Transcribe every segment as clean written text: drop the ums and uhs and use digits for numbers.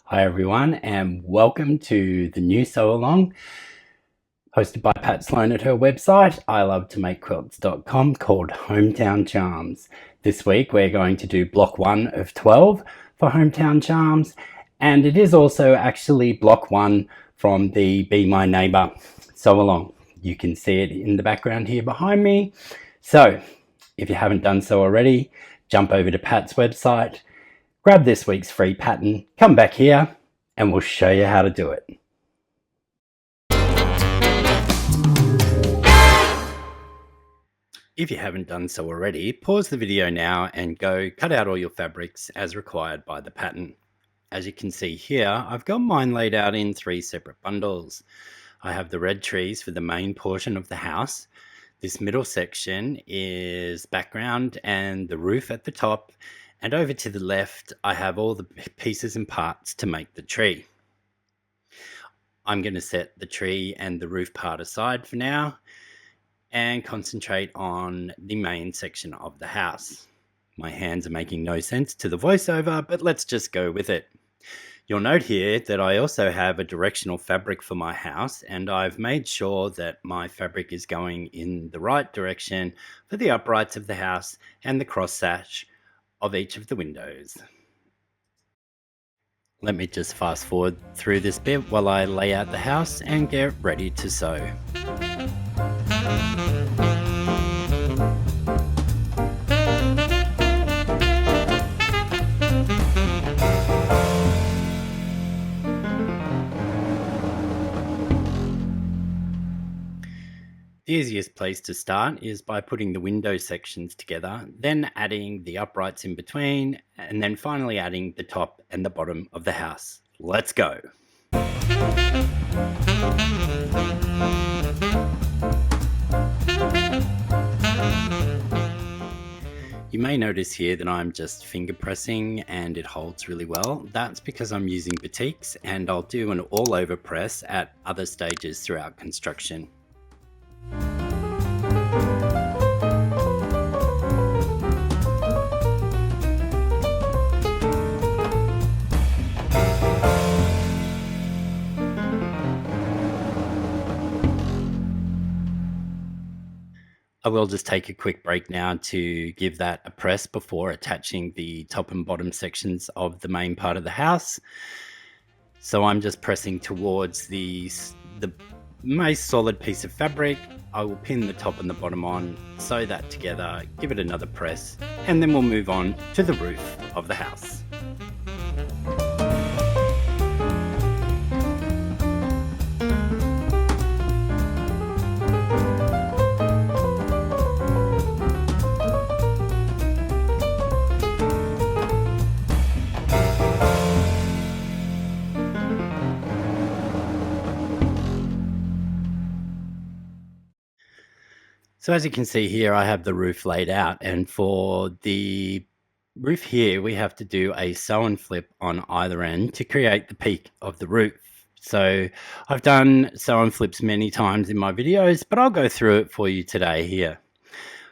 Hi everyone, and welcome to the new sew along hosted by Pat Sloan at her website ilovetomakequilts.com called Hometown Charms. This week we're going to do block 1 of 12 for Hometown Charms, and it is also actually block 1 from the Be My Neighbour sew along. You can see it in the background here behind me. So if you haven't done so already, jump over to Pat's website, grab this week's free pattern, come back here, and we'll show you how to do it. If you haven't done so already, pause the video now and go cut out all your fabrics as required by the pattern. As you can see here, I've got mine laid out in 3 separate bundles. I have the red trees for the main portion of the house. This middle section is background and the roof at the top. And over to the left, I have all the pieces and parts to make the tree. I'm going to set the tree and the roof part aside for now and concentrate on the main section of the house. My hands are making no sense to the voiceover, but let's just go with it. You'll note here that I also have a directional fabric for my house, and I've made sure that my fabric is going in the right direction for the uprights of the house and the cross sash of each of the windows. Let me just fast forward through this bit while I lay out the house and get ready to sew. The easiest place to start is by putting the window sections together, then adding the uprights in between, and then finally adding the top and the bottom of the house. Let's go! You may notice here that I'm just finger pressing and it holds really well. That's because I'm using batiks, and I'll do an all over press at other stages throughout construction. I will just take a quick break now to give that a press before attaching the top and bottom sections of the main part of the house. So I'm just pressing towards the most solid piece of fabric. I will pin the top and the bottom on, sew that together, give it another press, and then we'll move on to the roof of the house. So as you can see here, I have the roof laid out, and for the roof here, we have to do a sew and flip on either end to create the peak of the roof. So I've done sew and flips many times in my videos, but I'll go through it for you today here.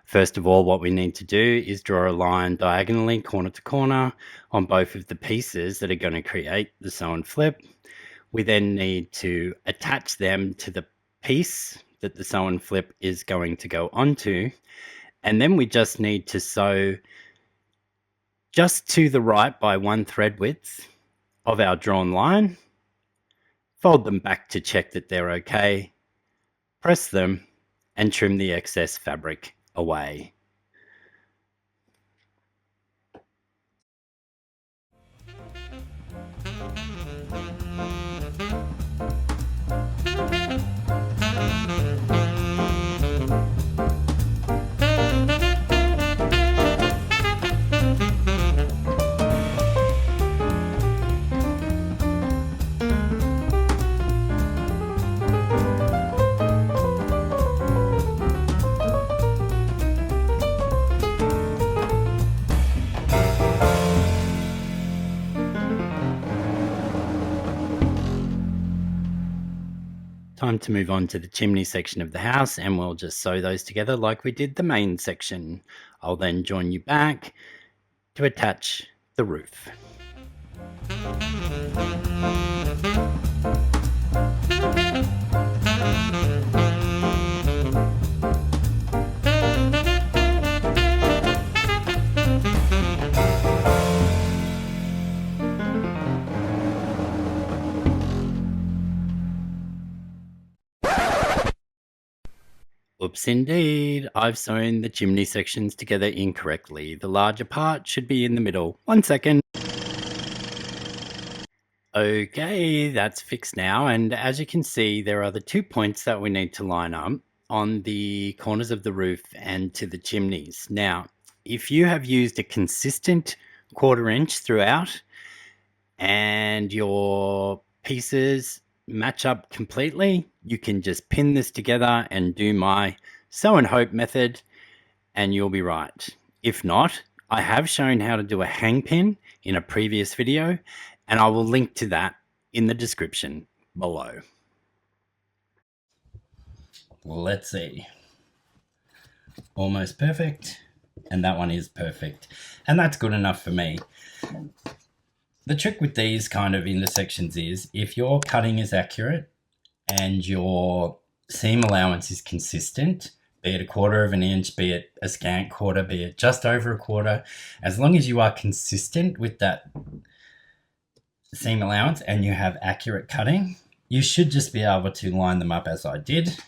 First of all, what we need to do is draw a line diagonally corner to corner on both of the pieces that are going to create the sew and flip. We then need to attach them to the piece that the sew and flip is going to go onto, and then we just need to sew just to the right by 1 thread width of our drawn line, fold them back to check that they're okay, press them, and trim the excess fabric away. Time to move on to the chimney section of the house, and we'll just sew those together like we did the main section. I'll then join you back to attach the roof. Oops, indeed. I've sewn the chimney sections together incorrectly. The larger part should be in the middle. 1 second. Okay, that's fixed now. And as you can see, there are the 2 points that we need to line up on the corners of the roof and to the chimneys. Now, if you have used a consistent 1/4 inch throughout and your pieces match up completely, you can just pin this together and do my sew and hope method and you'll be right. If not, I have shown how to do a hang pin in a previous video and I will link to that in the description below. Let's see. Almost perfect. And that one is perfect. And that's good enough for me. The trick with these kind of intersections is if your cutting is accurate and your seam allowance is consistent, be it 1/4 of an inch, be it a scant 1/4, be it just over a 1/4, as long as you are consistent with that seam allowance and you have accurate cutting, you should just be able to line them up as I did.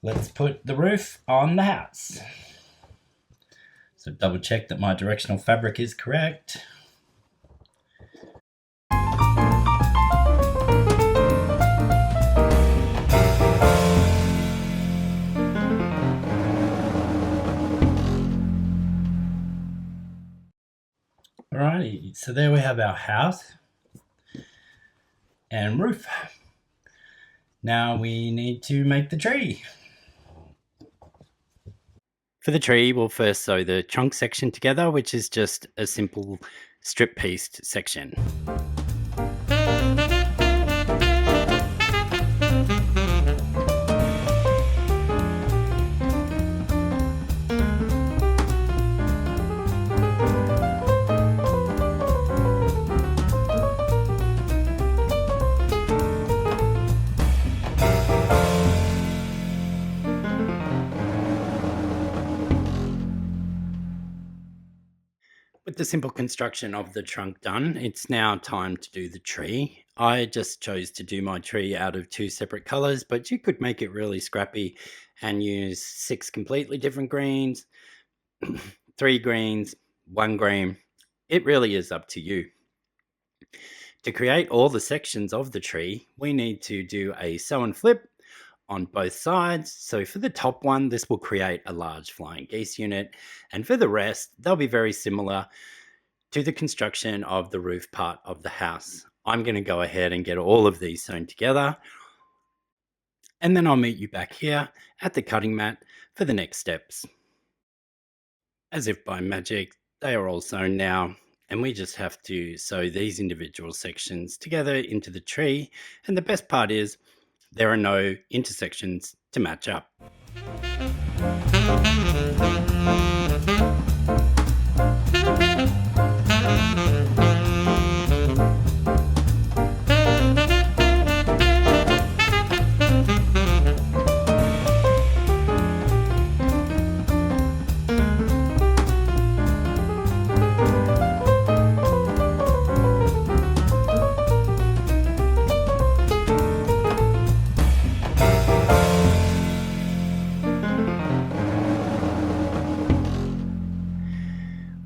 Let's put the roof on the house. So double check that my directional fabric is correct. Alrighty, so there we have our house and roof. Now we need to make the tree. For the tree, we'll first sew the trunk section together, which is just a simple strip pieced section. With the simple construction of the trunk done, it's now time to do the tree. I just chose to do my tree out of 2 separate colors, but you could make it really scrappy and use 6 completely different greens, 3 greens, 1 green. It really is up to you. To create all the sections of the tree, we need to do a sew and flip on both sides. So for the top one, this will create a large flying geese unit. And for the rest, they'll be very similar to the construction of the roof part of the house. I'm going to go ahead and get all of these sewn together. And then I'll meet you back here at the cutting mat for the next steps. As if by magic, they are all sewn now. And we just have to sew these individual sections together into the tree. And the best part is, there are no intersections to match up.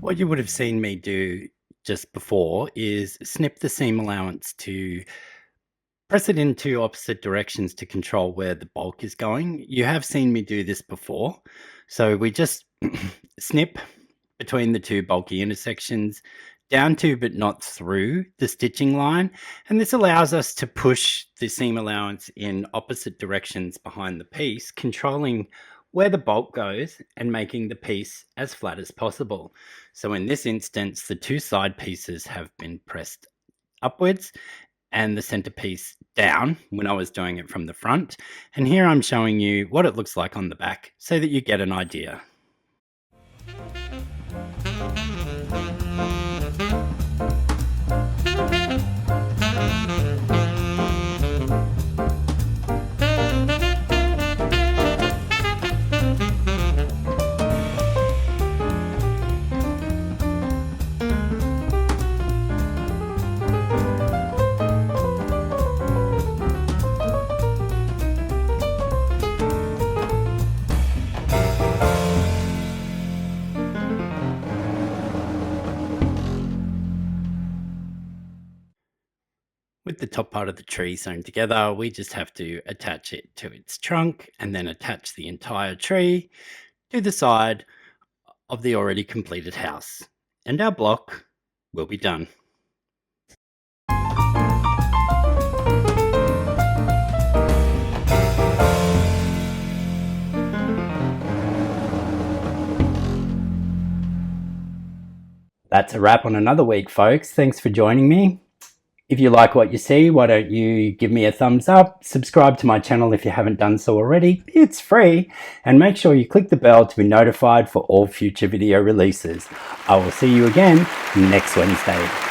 What you would have seen me do just before is snip the seam allowance to press it in 2 opposite directions to control where the bulk is going. You have seen me do this before. So we just snip between the 2 bulky intersections down to but not through the stitching line. And this allows us to push the seam allowance in opposite directions behind the piece, controlling where the bulk goes and making the piece as flat as possible. So in this instance, the 2 side pieces have been pressed upwards and the centerpiece down when I was doing it from the front. And here I'm showing you what it looks like on the back so that you get an idea. With the top part of the tree sewn together, we just have to attach it to its trunk and then attach the entire tree to the side of the already completed house. And our block will be done. That's a wrap on another week, folks. Thanks for joining me. If you like what you see, why don't you give me a thumbs up, subscribe to my channel if you haven't done so already, it's free, and make sure you click the bell to be notified for all future video releases. I will see you again next Wednesday.